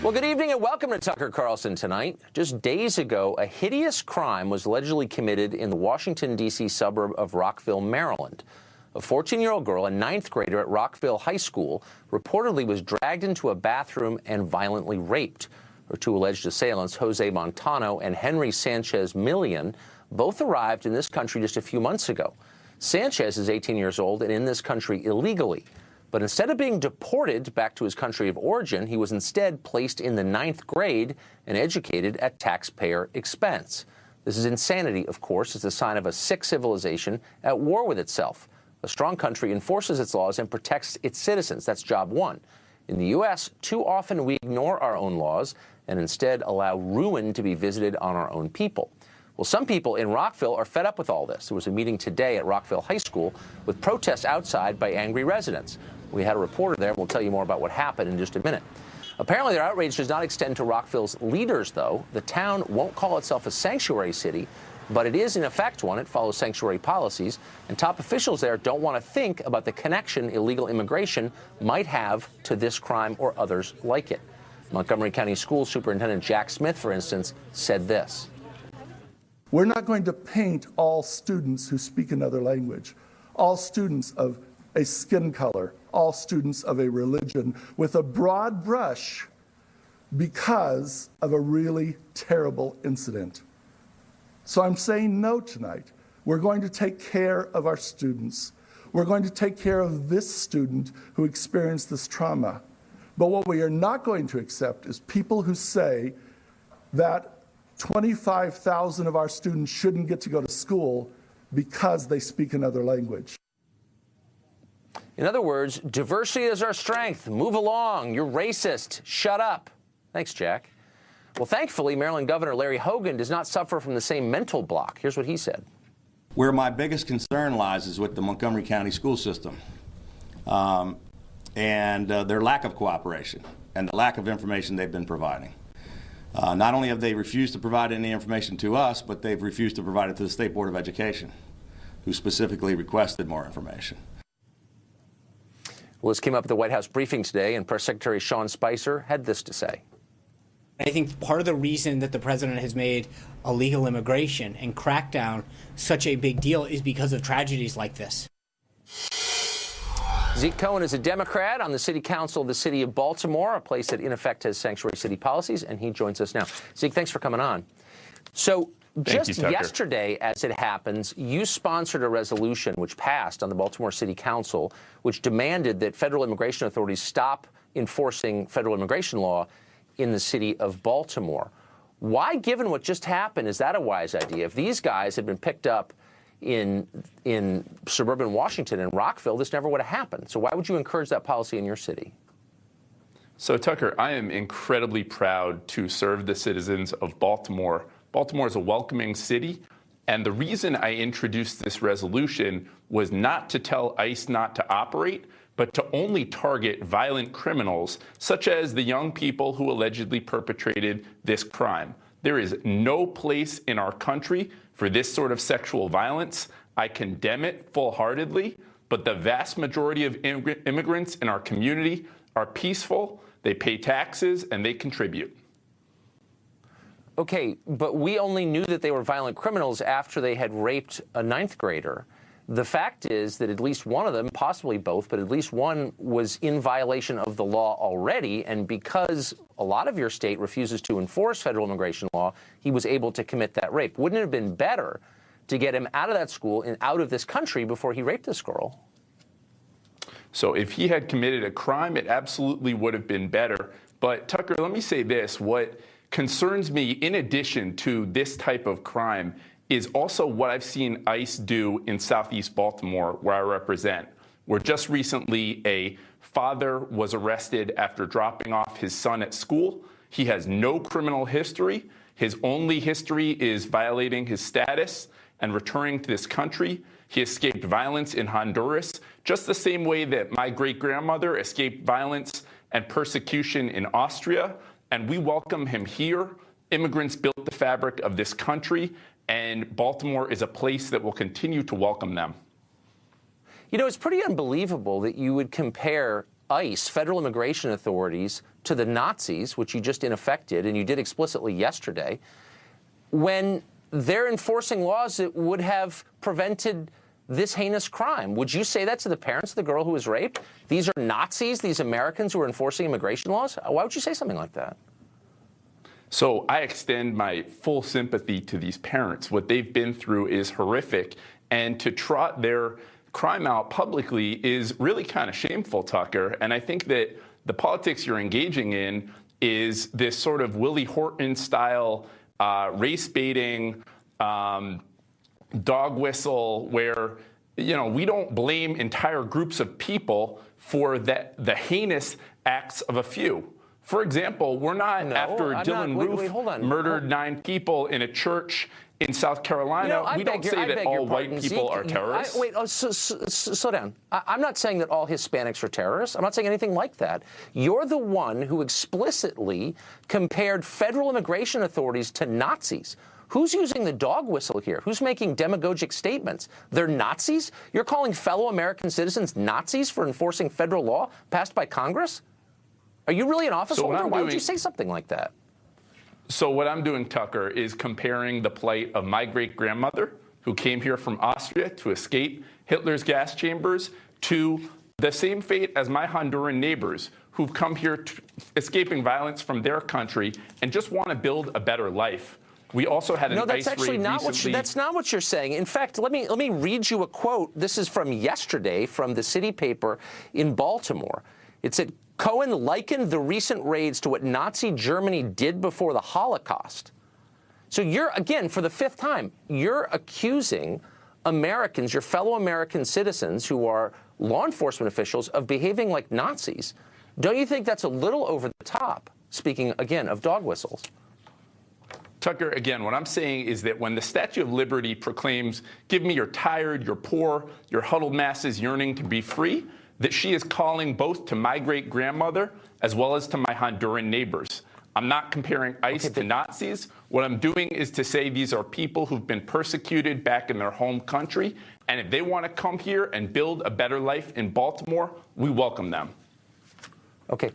Well, good evening and welcome to Tucker Carlson Tonight. Just days ago, a hideous crime was allegedly committed in the Washington, D.C. suburb of Rockville, Maryland. A 14-year-old girl, a ninth grader at Rockville High School, reportedly was dragged into a bathroom and violently raped. Her two alleged assailants, Jose Montano and Henry Sanchez Millian, both arrived in this country just a few months ago. Sanchez is 18 years old and in this country illegally. But instead of being deported back to his country of origin, he was instead placed in the ninth grade and educated at taxpayer expense. This is insanity, of course. It's a sign of a sick civilization at war with itself. A strong country enforces its laws and protects its citizens. That's job one. In the U.S., too often we ignore our own laws and instead allow ruin to be visited on our own people. Well, some people in Rockville are fed up with all this. There was a meeting today at Rockville High School with protests outside by angry residents. We had a reporter there, and we'll tell you more about what happened in just a minute. Apparently, their outrage does not extend to Rockville's leaders, though. The town won't call itself a sanctuary city, but it is, in effect, one. It follows sanctuary policies, and top officials there don't want to think about the connection illegal immigration might have to this crime or others like it. Montgomery County School Superintendent Jack Smith, for instance, said this. We're not going to paint all students who speak another language, all students of a skin color, all students of a religion with a broad brush because of a really terrible incident. So I'm saying no tonight. We're going to take care of our students. We're going to take care of this student who experienced this trauma. But what we are not going to accept is people who say that 25,000 of our students shouldn't get to go to school because they speak another language. In other words, diversity is our strength. Move along. You're racist. Shut up. Thanks, Jack. Well, thankfully, Maryland Governor Larry Hogan does not suffer from the same mental block. Here's what he said. Where my biggest concern lies is with the Montgomery County school system and their lack of cooperation and the lack of information they've been providing. Not only have they refused to provide any information to us, but they've refused to provide it to the State Board of Education, who specifically requested more information. Well, this came up at the White House briefing today, and Press Secretary Sean Spicer had this to say. I think part of the reason that the president has made illegal immigration and crackdown such a big deal is because of tragedies like this. Zeke Cohen is a Democrat on the city council of the city of Baltimore, a place that in effect has sanctuary city policies, and he joins us now. Zeke, thanks for coming on. So just yesterday, as it happens, you sponsored a resolution which passed on the Baltimore City Council, which demanded that federal immigration authorities stop enforcing federal immigration law in the city of Baltimore. Why, given what just happened, is that a wise idea? If these guys had been picked up in suburban Washington and Rockville, this never would have happened. So why would you encourage that policy in your city? So, Tucker, I am incredibly proud to serve the citizens of Baltimore. Baltimore is a welcoming city, and the reason I introduced this resolution was not to tell ICE not to operate, but to only target violent criminals, such as the young people who allegedly perpetrated this crime. There is no place in our country for this sort of sexual violence. I condemn it full-heartedly, but the vast majority of immigrants in our community are peaceful, they pay taxes, and they contribute. Okay, but we only knew that they were violent criminals after they had raped a ninth grader. The fact is that at least one of them, possibly both, but at least one was in violation of the law already, and because a lot of your state refuses to enforce federal immigration law, he was able to commit that rape. Wouldn't it have been better to get him out of that school and out of this country before he raped this girl? So if he had committed a crime, it absolutely would have been better. But Tucker, let me say this. What concerns me, in addition to this type of crime, is also what I've seen ICE do in Southeast Baltimore, where I represent, where just recently a father was arrested after dropping off his son at school. He has no criminal history. His only history is violating his status and returning to this country. He escaped violence in Honduras, just the same way that my great-grandmother escaped violence and persecution in Austria. And we welcome him here. Immigrants built the fabric of this country, and Baltimore is a place that will continue to welcome them. You know, it's pretty unbelievable that you would compare ICE, federal immigration authorities, to the Nazis, which you just in effect did, and you did explicitly yesterday, when they're enforcing laws that would have prevented this heinous crime? Would you say that to the parents of the girl who was raped? These are Nazis, these Americans who are enforcing immigration laws? Why would you say something like that? So I extend my full sympathy to these parents. What they've been through is horrific, and to trot their crime out publicly is really kind of shameful, Tucker. And I think that the politics you're engaging in is this sort of Willie Horton-style race-baiting dog whistle where, we don't blame entire groups of people for the heinous acts of a few. For example, we're not after Dylan Roof murdered 9 people in a church in South Carolina. We don't say that all white people are terrorists. Slow down. I'm not saying that all Hispanics are terrorists. I'm not saying anything like that. You're the one who explicitly compared federal immigration authorities to Nazis. Who's using the dog whistle here? Who's making demagogic statements? They're Nazis? You're calling fellow American citizens Nazis for enforcing federal law passed by Congress? Are you really an office holder? Why would you say something like that? So what I'm doing, Tucker, is comparing the plight of my great-grandmother, who came here from Austria to escape Hitler's gas chambers, to the same fate as my Honduran neighbors, who've come here escaping violence from their country and just want to build a better life. We also had an ICE raid recently. That's not what you're saying. In fact, let me read you a quote. This is from yesterday from the City paper in Baltimore. It said, Cohen likened the recent raids to what Nazi Germany did before the Holocaust. So you're, again, for the 5th time, you're accusing Americans, your fellow American citizens who are law enforcement officials, of behaving like Nazis. Don't you think that's a little over the top, speaking, again, of dog whistles? Tucker, again, what I'm saying is that when the Statue of Liberty proclaims, give me your tired, your poor, your huddled masses yearning to be free, that she is calling both to my great-grandmother as well as to my Honduran neighbors. I'm not comparing ICE to Nazis. What I'm doing is to say these are people who've been persecuted back in their home country, and if they want to come here and build a better life in Baltimore, we welcome them. Okay.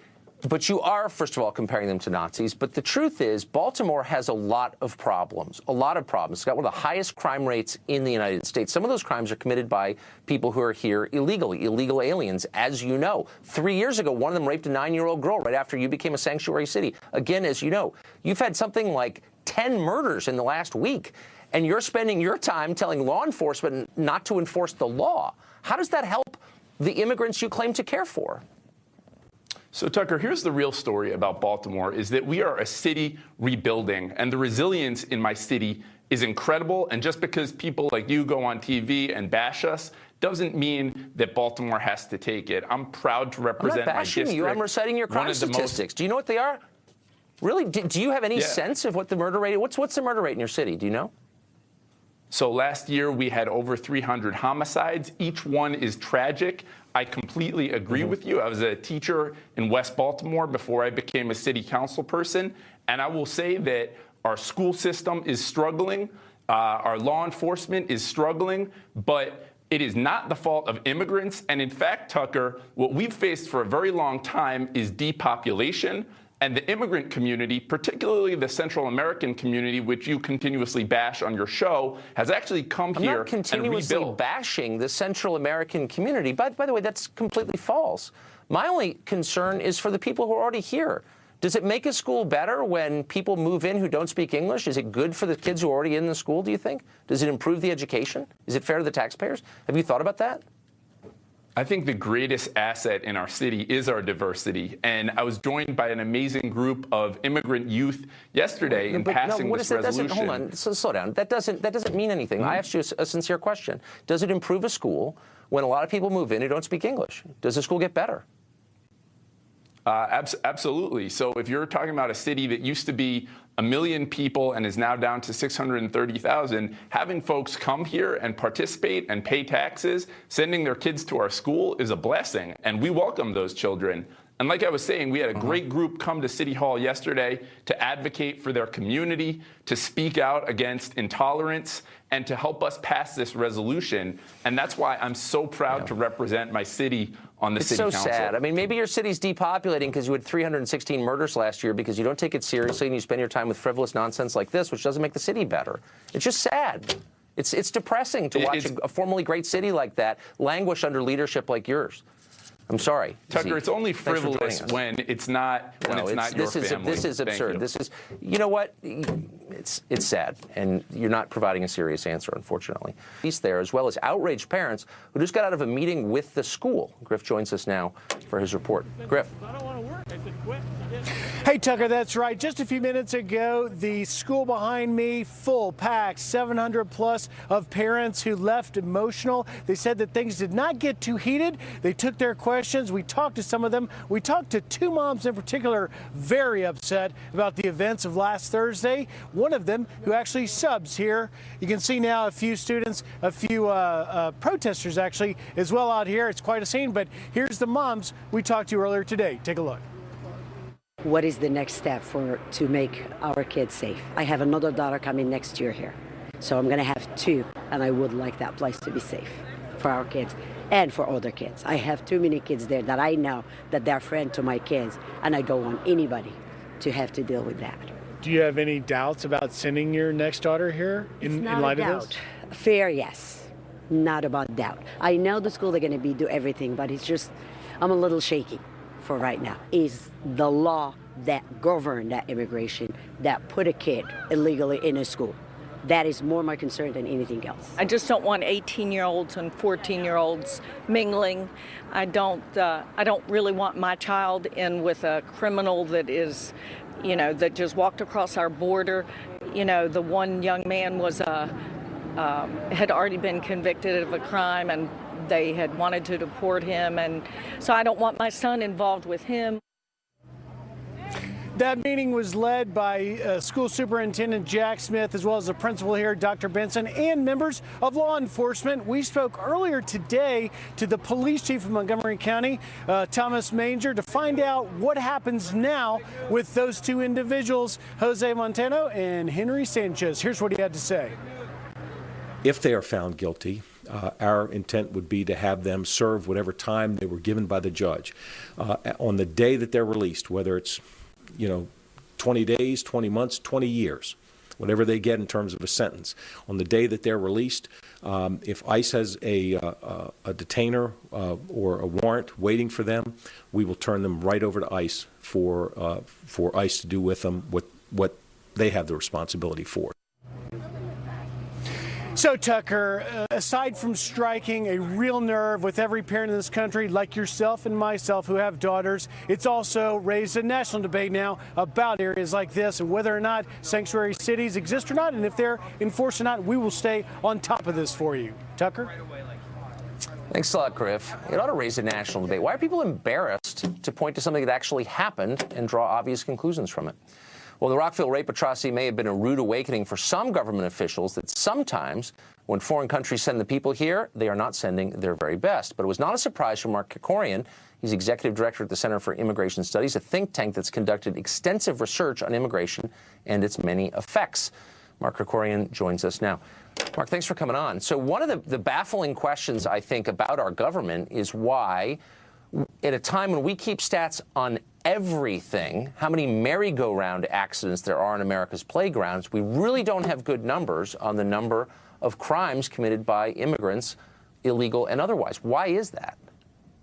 But you are, first of all, comparing them to Nazis. But the truth is, Baltimore has a lot of problems, It's got one of the highest crime rates in the United States. Some of those crimes are committed by people who are here illegally, illegal aliens, as you know. 3 years ago, one of them raped a 9-year-old girl right after you became a sanctuary city. Again, as you know, you've had something like 10 murders in the last week, and you're spending your time telling law enforcement not to enforce the law. How does that help the immigrants you claim to care for? So, Tucker, here's the real story about Baltimore, is that we are a city rebuilding, and the resilience in my city is incredible. And just because people like you go on TV and bash us doesn't mean that Baltimore has to take it. I'm proud to represent my district. I'm not bashing you. I'm reciting your crime statistics. Do you know what they are? Really? Do you have any sense of what the murder rate is? What's the murder rate in your city? Do you know? So last year, we had over 300 homicides. Each one is tragic. I completely agree with you. I was a teacher in West Baltimore before I became a city council person. And I will say that our school system is struggling. Our law enforcement is struggling. But it is not the fault of immigrants. And in fact, Tucker, what we've faced for a very long time is depopulation. And the immigrant community, particularly the Central American community, which you continuously bash on your show, has actually come here and rebuilt. I'm not continuously bashing the Central American community. By the way, that's completely false. My only concern is for the people who are already here. Does it make a school better when people move in who don't speak English? Is it good for the kids who are already in the school, do you think? Does it improve the education? Is it fair to the taxpayers? Have you thought about that? I think the greatest asset in our city is our diversity. And I was joined by an amazing group of immigrant youth yesterday in passing this resolution. Hold on, slow down. That doesn't mean anything. I asked you a sincere question. Does it improve a school when a lot of people move in who don't speak English? Does the school get better? Absolutely. So if you're talking about a city that used to be 1 million people and is now down to 630,000, having folks come here and participate and pay taxes, sending their kids to our school is a blessing, and we welcome those children. And like I was saying, we had a great group come to City Hall yesterday to advocate for their community, to speak out against intolerance, and to help us pass this resolution. And that's why I'm so proud to represent my city on the city council. It's so sad. I mean, maybe your city's depopulating because you had 316 murders last year because you don't take it seriously and you spend your time with frivolous nonsense like this, which doesn't make the city better. It's just sad. It's depressing to watch a formerly great city like that languish under leadership like yours. I'm sorry, Tucker. It's only frivolous when it's not your family. This is absurd. This is, you know what? It's sad, and you're not providing a serious answer, unfortunately. He's there, as well as outraged parents who just got out of a meeting with the school. Griff joins us now for his report. Griff. I don't want to work. I said quit. Hey, Tucker, that's right. Just a few minutes ago, the school behind me, full packed, 700 plus of parents who left emotional. They said that things did not get too heated. They took their questions. We talked to some of them. We talked to two moms in particular, very upset about the events of last Thursday. One of them who actually subs here. You can see now a few students, a few protesters actually as well out here. It's quite a scene, but here's the moms we talked to earlier today. Take a look. What is the next step to make our kids safe? I have another daughter coming next year here, so I'm going to have two, and I would like that place to be safe for our kids and for other kids. I have too many kids there that I know that they're friends to my kids, and I don't want anybody to have to deal with that. Do you have any doubts about sending your next daughter here in light of this? Fair, yes. Not about doubt. I know the school, they're going to do everything, but it's just, I'm a little shaky for right now. Is the law that govern that immigration that put a kid illegally in a school? That is more my concern than anything else. I just don't want 18-year-olds and 14-year-olds mingling. I don't really want my child in with a criminal that is, that just walked across our border. The one young man was had already been convicted of a crime, and they had wanted to deport him, and so I don't want my son involved with him. That meeting was led by School Superintendent Jack Smith, as well as the principal here, Dr. Benson, and members of law enforcement. We spoke earlier today to the police chief of Montgomery County, Thomas Manger, to find out what happens now with those two individuals, Jose Montano and Henry Sanchez. Here's what he had to say. If they are found guilty, our intent would be to have them serve whatever time they were given by the judge. On the day that they're released, whether it's 20 days, 20 months, 20 years, whatever they get in terms of a sentence. On the day that they're released, if ICE has a detainer or a warrant waiting for them, we will turn them right over to ICE for ICE to do with them what they have the responsibility for. So, Tucker, aside from striking a real nerve with every parent in this country, like yourself and myself who have daughters, it's also raised a national debate now about areas like this and whether or not sanctuary cities exist or not, and if they're enforced or not. We will stay on top of this for you. Tucker? Thanks a lot, Griff. It ought to raise a national debate. Why are people embarrassed to point to something that actually happened and draw obvious conclusions from it? Well, the Rockville rape atrocity may have been a rude awakening for some government officials that sometimes, when foreign countries send the people here, they are not sending their very best. But it was not a surprise for Mark Krikorian. He's executive director at the Center for Immigration Studies, a think tank that's conducted extensive research on immigration and its many effects. Mark Krikorian joins us now. Mark, thanks for coming on. So one of the baffling questions, I think, about our government is why, at a time when we keep stats on everything, how many merry-go-round accidents there are in America's playgrounds, we really don't have good numbers on the number of crimes committed by immigrants, illegal and otherwise. Why is that?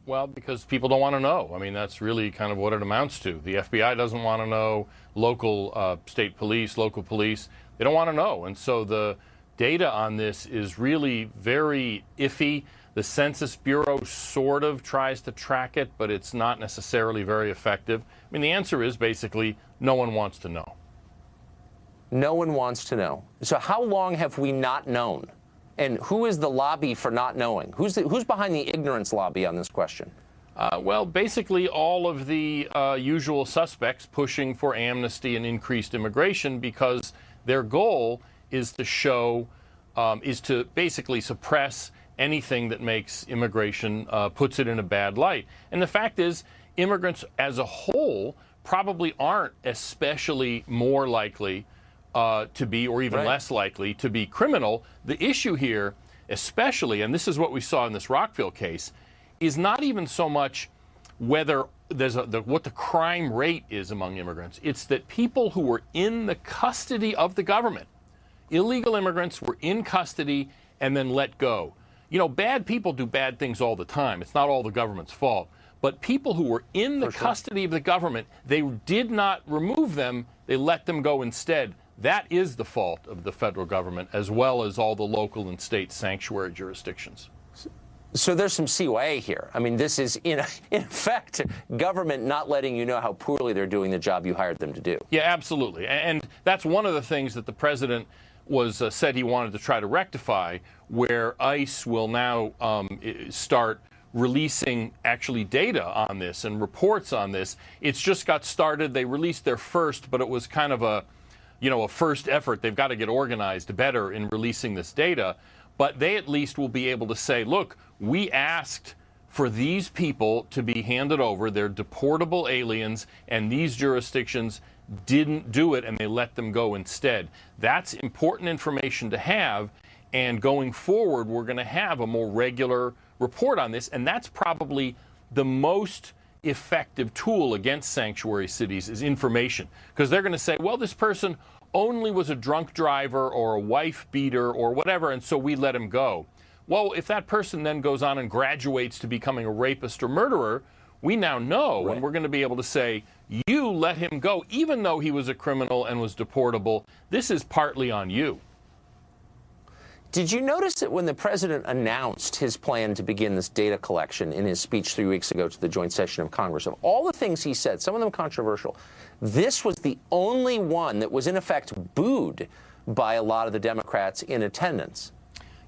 Well, because people don't want to know. I mean, that's really kind of what it amounts to. The FBI doesn't want to know. Local state police, local police, they don't want to know. And so the data on this is really very iffy. The Census Bureau sort of tries to track it, but it's not necessarily very effective. I mean, the answer is basically no one wants to know. No one wants to know. So how long have we not known? And who is the lobby for not knowing? Who's behind the ignorance lobby on this question? Well, basically all of the usual suspects pushing for amnesty and increased immigration, because their goal is to show, is to basically suppress anything that makes immigration, puts it in a bad light. And the fact is, immigrants as a whole probably aren't especially more likely to be, or even less likely to be criminal. The issue here, especially, and this is what we saw in this Rockville case, is not even so much whether there's what the crime rate is among immigrants. It's that people who were in the custody of the government, illegal immigrants, were in custody and then let go. You know, bad people do bad things all the time. It's not all the government's fault. But people who were in the custody of the government, they did not remove them. They let them go instead. That is the fault of the federal government, as well as all the local and state sanctuary jurisdictions. So there's some CYA here. I mean, this is, in effect, government not letting you know how poorly they're doing the job you hired them to do. Yeah, absolutely. And that's one of the things that the president was said he wanted to try to rectify, where ICE will now start releasing actually data on this and reports on this. It's just got started. They released their first, but it was kind of a first effort. They've got to get organized better in releasing this data. But they at least will be able to say, look, we asked for these people to be handed over. They're deportable aliens, and these jurisdictions didn't do it, and they let them go instead. That's important information to have, and going forward, we're going to have a more regular report on this, and that's probably the most effective tool against sanctuary cities is information, because they're going to say, well, this person only was a drunk driver or a wife beater or whatever, and so we let him go. Well, if that person then goes on and graduates to becoming a rapist or murderer, we now know, and we're going to be able to say, you let him go, even though he was a criminal and was deportable. This is partly on you. Did you notice that when the president announced his plan to begin this data collection in his speech 3 weeks ago to the joint session of Congress, of all the things he said, some of them controversial, this was the only one that was in effect booed by a lot of the Democrats in attendance?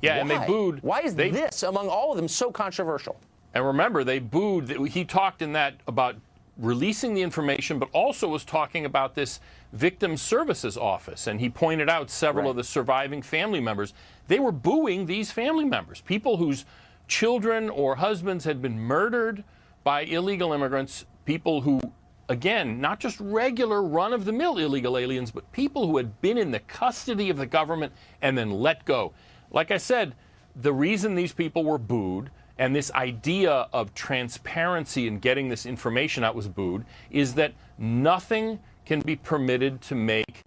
Yeah, Why? and they booed. Why is this, among all of them, so controversial? And remember, they booed. He talked in that about releasing the information, but also was talking about this victim services office. And he pointed out several of the surviving family members. They were booing these family members, people whose children or husbands had been murdered by illegal immigrants, people who, again, not just regular run-of-the-mill illegal aliens, but people who had been in the custody of the government and then let go. Like I said, the reason these people were booed, and this idea of transparency and getting this information out was booed, is that nothing can be permitted to make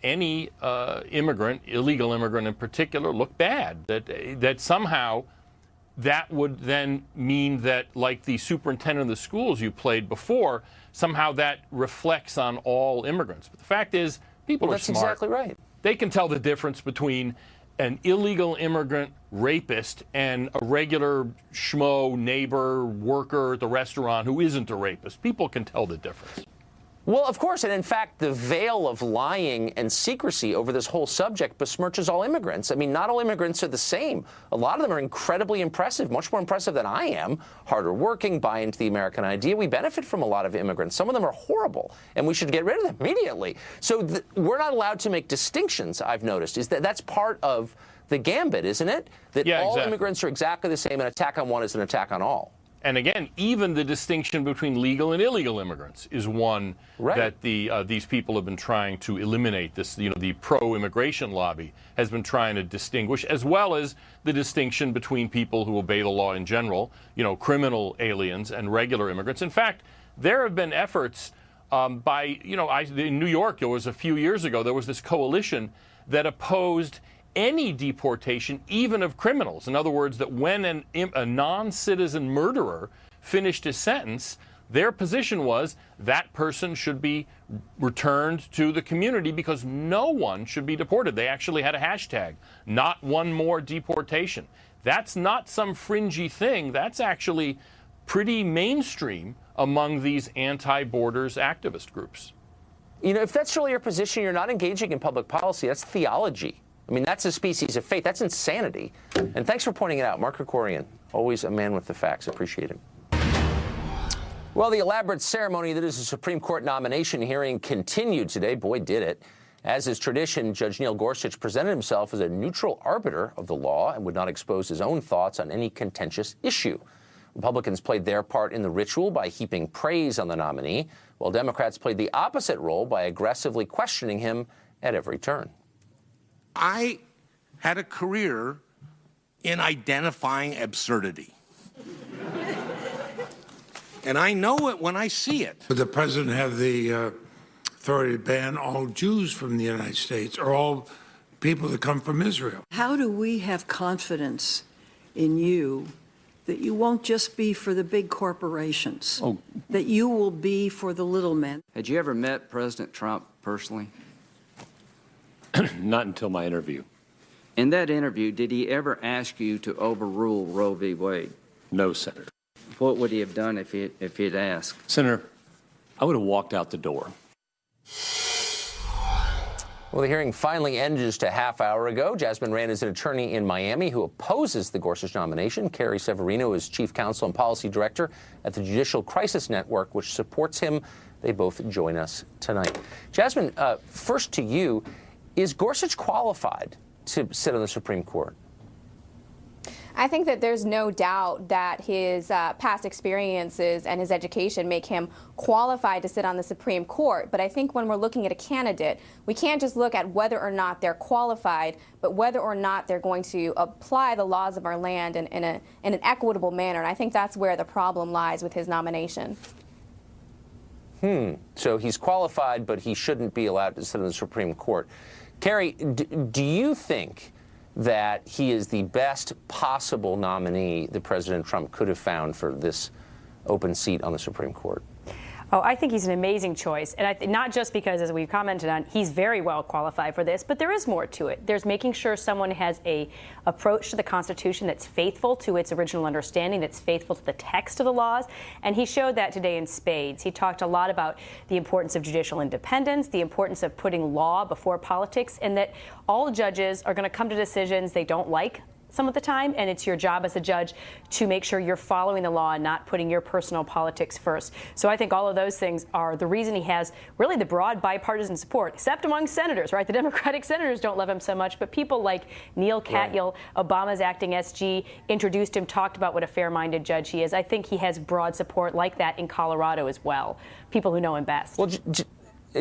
any immigrant, illegal immigrant in particular, look bad. That somehow that would then mean that, like the superintendent of the schools you played before, somehow that reflects on all immigrants. But the fact is, people are smart. That's exactly right. They can tell the difference between an illegal immigrant rapist and a regular schmo neighbor worker at the restaurant who isn't a rapist. People can tell the difference. Well, of course, and in fact, the veil of lying and secrecy over this whole subject besmirches all immigrants. I mean, not all immigrants are the same. A lot of them are incredibly impressive, much more impressive than I am, harder working, buy into the American idea. We benefit from a lot of immigrants. Some of them are horrible, and we should get rid of them immediately. So we're not allowed to make distinctions, I've noticed. That's part of the gambit, isn't it? That all immigrants are exactly the same. An attack on one is an attack on all. And again, even the distinction between legal and illegal immigrants is one that these people have been trying to eliminate. This, the pro-immigration lobby has been trying to distinguish, as well as the distinction between people who obey the law in general, criminal aliens and regular immigrants. In fact, there have been efforts by, in New York, there was a few years ago, there was this coalition that opposed any deportation, even of criminals. In other words, that when a non-citizen murderer finished his sentence, their position was that person should be returned to the community because no one should be deported. They actually had a hashtag, not one more deportation. That's not some fringy thing. That's actually pretty mainstream among these anti-borders activist groups. If that's really your position, you're not engaging in public policy. That's theology. I mean, that's a species of faith. That's insanity. And thanks for pointing it out. Mark Krikorian, always a man with the facts. Appreciate it. Well, the elaborate ceremony that is a Supreme Court nomination hearing continued today. Boy, did it. As is tradition, Judge Neil Gorsuch presented himself as a neutral arbiter of the law and would not expose his own thoughts on any contentious issue. Republicans played their part in the ritual by heaping praise on the nominee, while Democrats played the opposite role by aggressively questioning him at every turn. I had a career in identifying absurdity. And I know it when I see it. Would the president have the authority to ban all Jews from the United States or all people that come from Israel? How do we have confidence in you that you won't just be for the big corporations, that you will be for the little men? Had you ever met President Trump personally? Not until my interview. In that interview, did he ever ask you to overrule Roe v. Wade? No, Senator. What would he have done if he'd asked? Senator, I would have walked out the door. Well, the hearing finally ended just a half hour ago. Jasmine Rand is an attorney in Miami who opposes the Gorsuch nomination. Carrie Severino is chief counsel and policy director at the Judicial Crisis Network, which supports him. They both join us tonight. Jasmine, first to you, is Gorsuch qualified to sit on the Supreme Court? I think that there's no doubt that his past experiences and his education make him qualified to sit on the Supreme Court. But I think when we're looking at a candidate, we can't just look at whether or not they're qualified, but whether or not they're going to apply the laws of our land in an equitable manner. And I think that's where the problem lies with his nomination. So he's qualified, but he shouldn't be allowed to sit on the Supreme Court. Carrie, do you think that he is the best possible nominee that President Trump could have found for this open seat on the Supreme Court? Oh, I think he's an amazing choice. And not just because, as we've commented on, he's very well qualified for this, but there is more to it. There's making sure someone has a approach to the Constitution that's faithful to its original understanding, that's faithful to the text of the laws. And he showed that today in spades. He talked a lot about the importance of judicial independence, the importance of putting law before politics, and that all judges are going to come to decisions they don't like some of the time, and it's your job as a judge to make sure you're following the law and not putting your personal politics first. So I think all of those things are the reason he has really the broad bipartisan support, except among senators, right? The Democratic senators don't love him so much, but people like Neil Katyal, Obama's acting SG, introduced him, talked about what a fair-minded judge he is. I think he has broad support like that in Colorado as well, people who know him best. Well,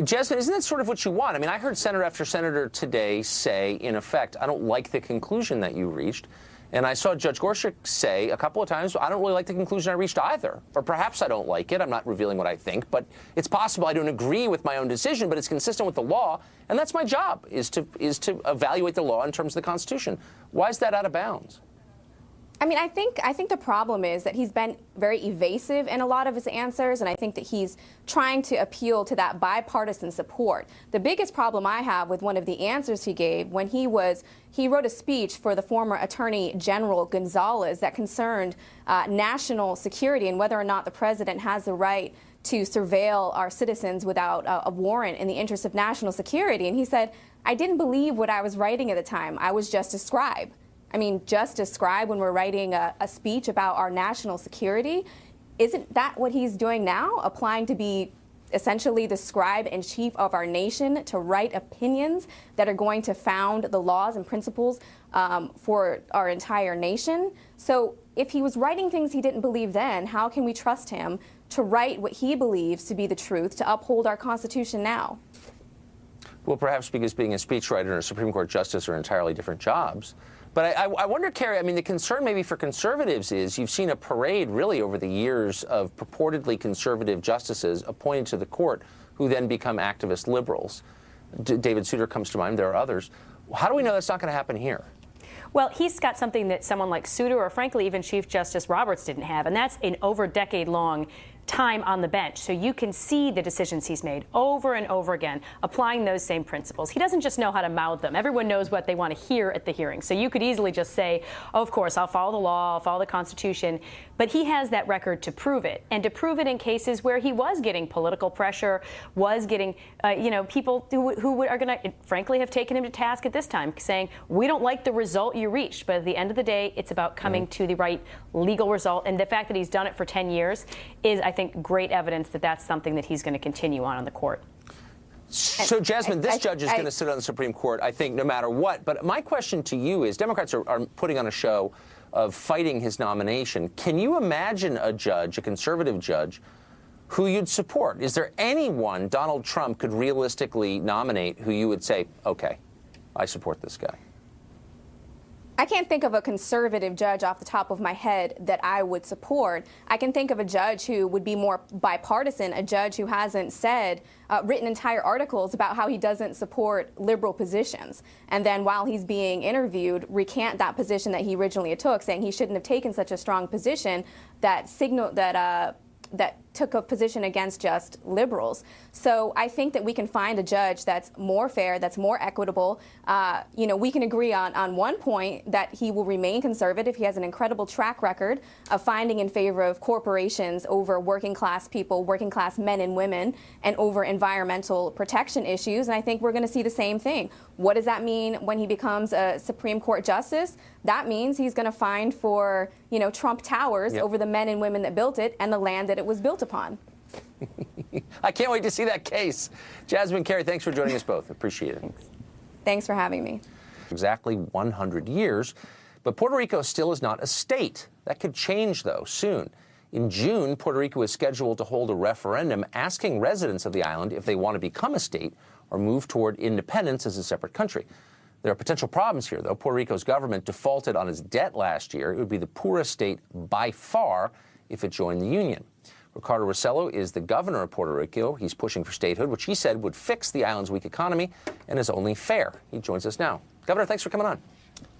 Jasmine, isn't that sort of what you want? I mean, I heard senator after senator today say, in effect, I don't like the conclusion that you reached. And I saw Judge Gorsuch say a couple of times, I don't really like the conclusion I reached either. Or perhaps I don't like it. I'm not revealing what I think. But it's possible I don't agree with my own decision, but it's consistent with the law. And that's my job, is to evaluate the law in terms of the Constitution. Why is that out of bounds? I mean, I think the problem is that he's been very evasive in a lot of his answers, and I think that he's trying to appeal to that bipartisan support. The biggest problem I have with one of the answers he gave when he wrote a speech for the former Attorney General Gonzalez that concerned national security and whether or not the president has the right to surveil our citizens without a warrant in the interest of national security. And he said, I didn't believe what I was writing at the time. I was just a scribe. I mean, just a scribe when we're writing a speech about our national security. Isn't that what he's doing now? Applying to be essentially the scribe in chief of our nation, to write opinions that are going to found the laws and principles for our entire nation. So if he was writing things he didn't believe then, how can we trust him to write what he believes to be the truth, to uphold our Constitution now? Well, perhaps because being a speechwriter and a Supreme Court justice are entirely different jobs. But I wonder, Carrie, I mean, the concern maybe for conservatives is you've seen a parade really over the years of purportedly conservative justices appointed to the court who then become activist liberals. David Souter comes to mind. There are others. How do we know that's not going to happen here? Well, he's got something that someone like Souter or, frankly, even Chief Justice Roberts didn't have, and that's an over-decade-long time on the bench. So you can see the decisions he's made over and over again, applying those same principles. He doesn't just know how to mouth them. Everyone knows what they want to hear at the hearing. So you could easily just say, oh, of course, I'll follow the law, I'll follow the Constitution. But he has that record to prove it, and to prove it in cases where he was getting political pressure, was getting, people who are going to, frankly, have taken him to task at this time, saying, we don't like the result you reached. But at the end of the day, it's about coming to the right legal result. And the fact that he's done it for 10 years is, I think, great evidence that that's something that he's going to continue on the court. So, Jasmine, this judge is going to sit on the Supreme Court, I think, no matter what. But my question to you is, Democrats are putting on a show of fighting his nomination. Can you imagine a judge, a conservative judge, who you'd support? Is there anyone Donald Trump could realistically nominate who you would say, okay, I support this guy? I can't think of a conservative judge off the top of my head that I would support. I can think of a judge who would be more bipartisan, a judge who hasn't written entire articles about how he doesn't support liberal positions. And then while he's being interviewed, recant that position that he originally took, saying he shouldn't have taken such a strong position that took a position against just liberals. So I think that we can find a judge that's more fair, that's more equitable. We can agree on one point that he will remain conservative. He has an incredible track record of finding in favor of corporations over working class people, working class men and women, and over environmental protection issues. And I think we're going to see the same thing. What does that mean when he becomes a Supreme Court justice? That means he's going to find for, Trump Towers over the men and women that built it and the land that it was built upon. I can't wait to see that case. Jasmine, Carey, thanks for joining us both. Appreciate it. Thanks for having me. Exactly 100 years, but Puerto Rico still is not a state. That could change, though, soon. In June, Puerto Rico is scheduled to hold a referendum asking residents of the island if they want to become a state or move toward independence as a separate country. There are potential problems here, though. Puerto Rico's government defaulted on its debt last year. It would be the poorest state by far if it joined the Union. Ricardo Rossello is the governor of Puerto Rico. He's pushing for statehood, which he said would fix the island's weak economy and is only fair. He joins us now. Governor, thanks for coming on.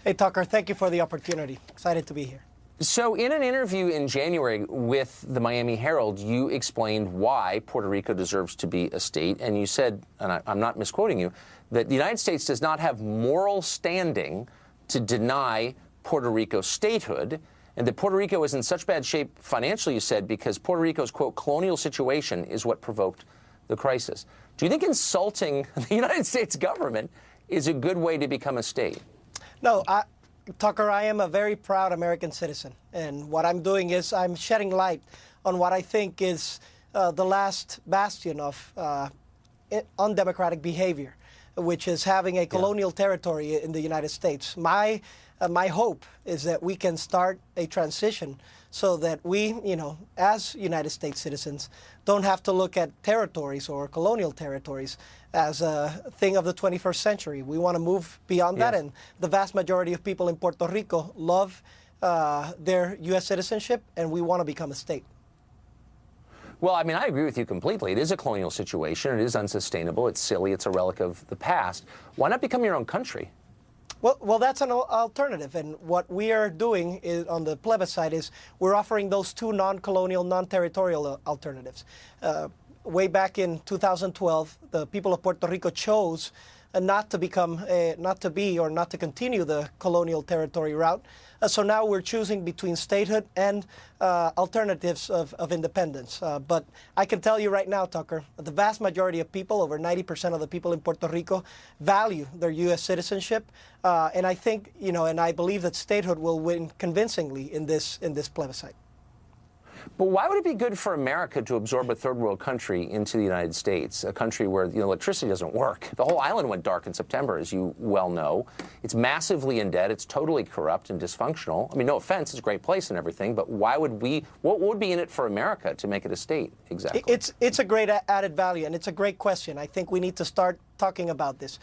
Hey, Tucker, thank you for the opportunity. Excited to be here. So in an interview in January with the Miami Herald, you explained why Puerto Rico deserves to be a state. And you said, and I'm not misquoting you, that the United States does not have moral standing to deny Puerto Rico statehood, and that Puerto Rico is in such bad shape financially, you said, because Puerto Rico's, quote, colonial situation is what provoked the crisis. Do you think insulting the United States government is a good way to become a state? No, Tucker, I am a very proud American citizen, and what I'm doing is I'm shedding light on what I think is the last bastion of undemocratic behavior, which is having a colonial territory in the United States. My hope is that we can start a transition so that we, as United States citizens, don't have to look at territories or colonial territories as a thing of the 21st century. We want to move beyond that, and the vast majority of people in Puerto Rico love their U.S. citizenship, and we want to become a state. Well, I mean, I agree with you completely. It is a colonial situation. It is unsustainable. It's silly. It's a relic of the past. Why not become your own country? Well, that's an alternative, and what we are doing on the plebiscite is we're offering those two non-colonial, non-territorial alternatives. Way back in 2012, the people of Puerto Rico chose not to continue the colonial territory route. So now we're choosing between statehood and alternatives of independence. But I can tell you right now, Tucker, the vast majority of people, over 90% of the people in Puerto Rico, value their U.S. citizenship. And I think, and I believe that statehood will win convincingly in this plebiscite. But why would it be good for America to absorb a third world country into the United States, a country where electricity doesn't work? The whole island went dark in September, as you well know. It's massively in debt. It's totally corrupt and dysfunctional. I mean, no offense, it's a great place and everything, but what would be in it for America to make it a state exactly? It's a great added value, and it's a great question. I think we need to start talking about this.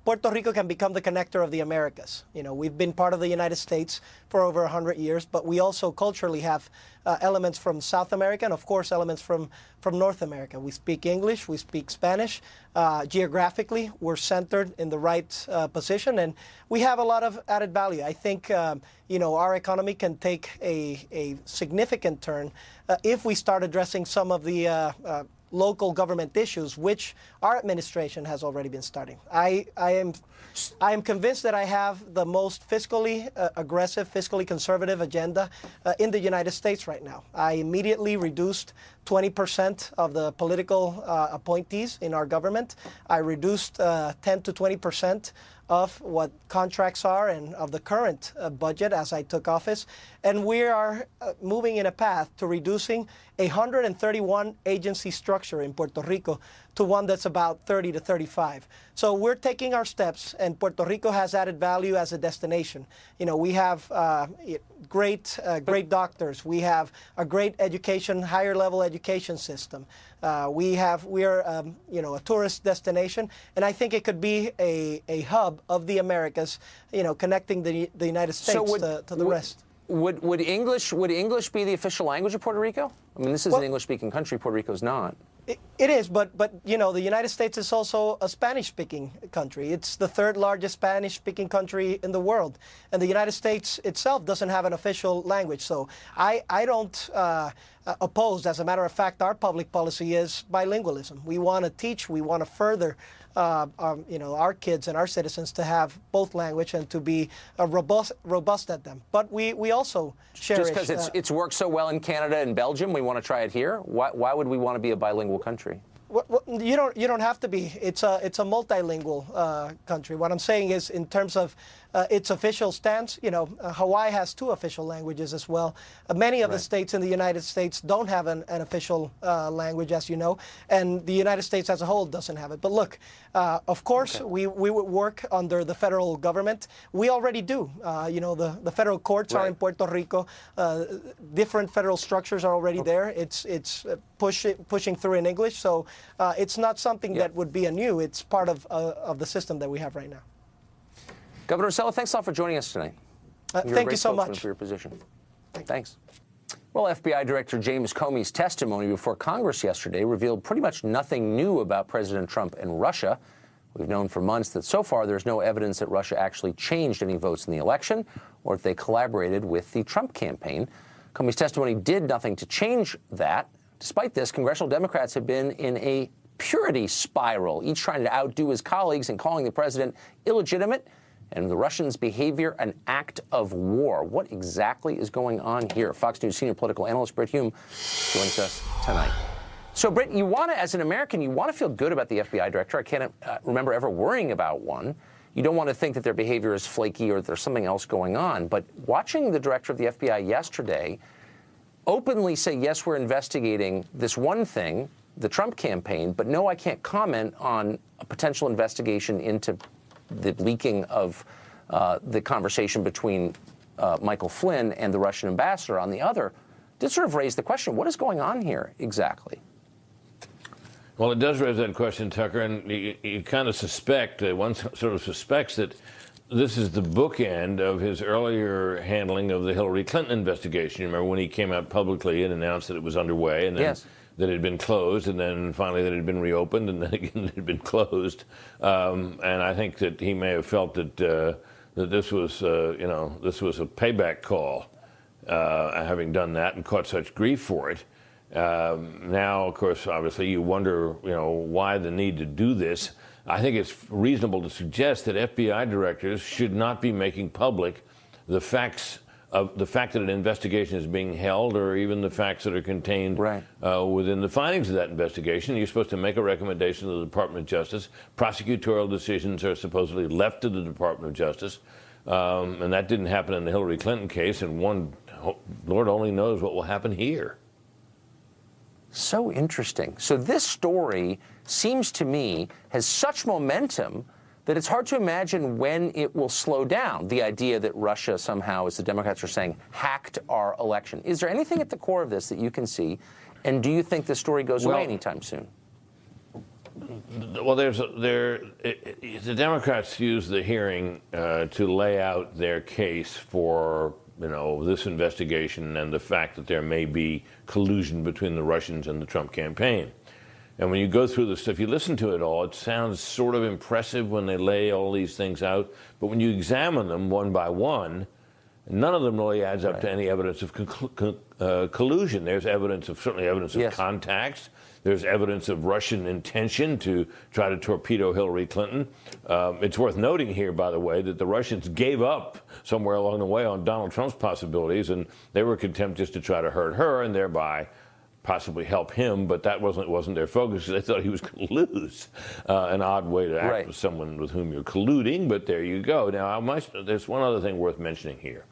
Puerto Rico can become the connector of the Americas. We've been part of the United States for over 100 years, but we also culturally have elements from South America and, of course, elements from North America. We speak English, we speak Spanish. Geographically, we're centered in the right position, and we have a lot of added value. I think, our economy can take a significant turn if we start addressing some of the local government issues, which our administration has already been starting. I am convinced that I have the most fiscally aggressive, fiscally conservative agenda in the United States right now. I immediately reduced 20% of the political appointees in our government. I reduced 10 to 20% of what contracts are and of the current budget as I took office. And we are moving in a path to reducing 131 agency structure in Puerto Rico to one that's about 30 to 35. So we're taking our steps, and Puerto Rico has added value as a destination. You know, we have great doctors. We have a great education, higher level education system. We are you know, a tourist destination, and I think it could be a hub of the Americas, you know, connecting the United States to the rest. Would English be the official language of Puerto Rico? I mean, this is an English-speaking country. Puerto Rico's not. It is, but you know, the United States is also a Spanish-speaking country. It's the third largest Spanish-speaking country in the world, and the United States itself doesn't have an official language. So I don't oppose. As a matter of fact, our public policy is bilingualism. We want to teach. We want to further. You know, our kids and our citizens to have both language and to be robust at them. But we also cherish... Just because it's worked so well in Canada and Belgium, we want to try it here? Why would we want to be a bilingual country? You don't have to be. It's a multilingual country. What I'm saying is, in terms of its official stance, you know, Hawaii has 2 official languages as well. Many of the states in the United States don't have an official language, as you know, and the United States as a whole doesn't have it. But look, of course, we would work under the federal government. We already do. You know, the federal courts are in Puerto Rico. Different federal structures are already there. It's pushing through in English. So it's not something that would be anew. It's part of the system that we have right now. Governor Rossello, thanks a lot for joining us tonight. Thank you so much for your position. Thanks. Well, FBI Director James Comey's testimony before Congress yesterday revealed pretty much nothing new about President Trump and Russia. We've known for months that so far there's no evidence that Russia actually changed any votes in the election or if they collaborated with the Trump campaign. Comey's testimony did nothing to change that. Despite this, congressional Democrats have been in a purity spiral, each trying to outdo his colleagues and calling the president illegitimate and the Russians' behavior an act of war. What exactly is going on here? Fox News senior political analyst Brit Hume joins us tonight. So, Brit, you want to, as an American, you want to feel good about the FBI director. I can't remember ever worrying about one. You don't want to think that their behavior is flaky or that there's something else going on. But watching the director of the FBI yesterday openly say, yes, we're investigating this one thing, the Trump campaign, but no, I can't comment on a potential investigation into the leaking of the conversation between Michael Flynn and the Russian ambassador on the other, did sort of raise the question, what is going on here exactly? Well, it does raise that question, Tucker, and you kind of suspect, one sort of suspects that this is the bookend of his earlier handling of the Hillary Clinton investigation. You remember when he came out publicly and announced that it was underway, and then that it had been closed, and then finally that it had been reopened, and then again it had been closed. And I think that he may have felt that that this was, this was a payback call, having done that and caught such grief for it. Now, of course, obviously, you wonder, why the need to do this. I think it's reasonable to suggest that FBI directors should not be making public the facts of the fact that an investigation is being held, or even the facts that are contained within the findings of that investigation. You're supposed to make a recommendation to the Department of Justice. Prosecutorial decisions are supposedly left to the Department of Justice, and that didn't happen in the Hillary Clinton case, and Lord only knows what will happen here. So interesting. So this story seems to me has such momentum that it's hard to imagine when it will slow down. The idea that Russia somehow, as the Democrats are saying, hacked our election. Is there anything at the core of this that you can see? And do you think the story goes away anytime soon? Well, the Democrats used the hearing to lay out their case for this investigation and the fact that there may be collusion between the Russians and the Trump campaign. And when you go through the stuff, you listen to it all, it sounds sort of impressive when they lay all these things out. But when you examine them one by one, none of them really adds up to any evidence of collusion. There's certainly evidence of contacts. There's evidence of Russian intention to try to torpedo Hillary Clinton. It's worth noting here, by the way, that the Russians gave up somewhere along the way on Donald Trump's possibilities, and they were content just to try to hurt her and thereby possibly help him, but that wasn't their focus. They thought he was going to lose. An odd way to act with someone with whom you're colluding, but there you go. Now, there's one other thing worth mentioning here.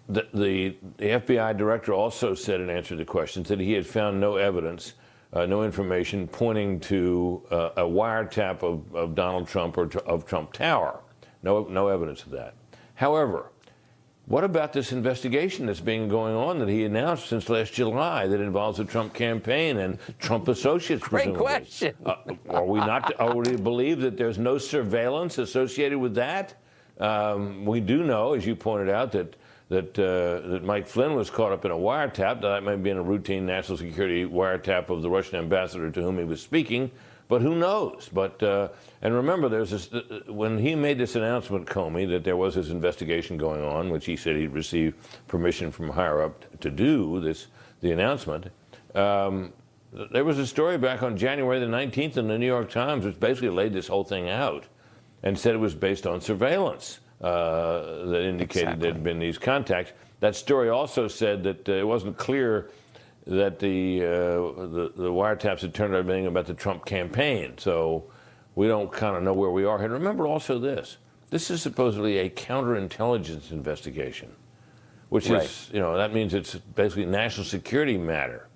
The FBI director also said in answer to questions that he had found no evidence no information pointing to a wiretap of Donald Trump or of Trump Tower. No evidence of that. However, what about this investigation that's been going on that he announced since last July that involves the Trump campaign and Trump associates? Great question. Are we believe that there's no surveillance associated with that? We do know, as you pointed out, that Mike Flynn was caught up in a wiretap. That may be in a routine national security wiretap of the Russian ambassador to whom he was speaking. But who knows? But and remember, there's this, when he made this announcement, Comey, that there was this investigation going on, which he said he'd received permission from higher up to do the announcement. There was a story back on January the 19th in the New York Times, which basically laid this whole thing out and said it was based on surveillance that indicated there had been these contacts. That story also said that it wasn't clear that the wiretaps had turned out being about the Trump campaign. So we don't kind of know where we are. And remember also this is supposedly a counterintelligence investigation, which is, that means it's basically a national security matter.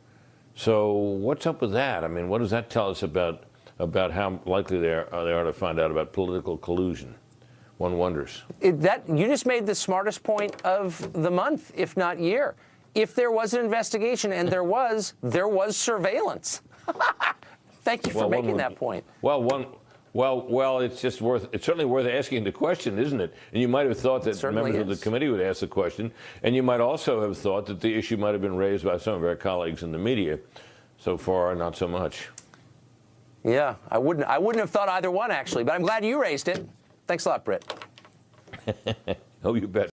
So what's up with that? I mean, what does that tell us about how likely they are to find out about political collusion? One wonders. You just made the smartest point of the month, if not year. If there was an investigation, and there was surveillance. Thank you for making that point. Well, it's certainly worth asking the question, isn't it? And you might have thought that members of the committee would ask the question, and you might also have thought that the issue might have been raised by some of our colleagues in the media. So far, not so much. Yeah, I wouldn't have thought either one, actually, but I'm glad you raised it. Thanks a lot, Britt. Oh, you bet.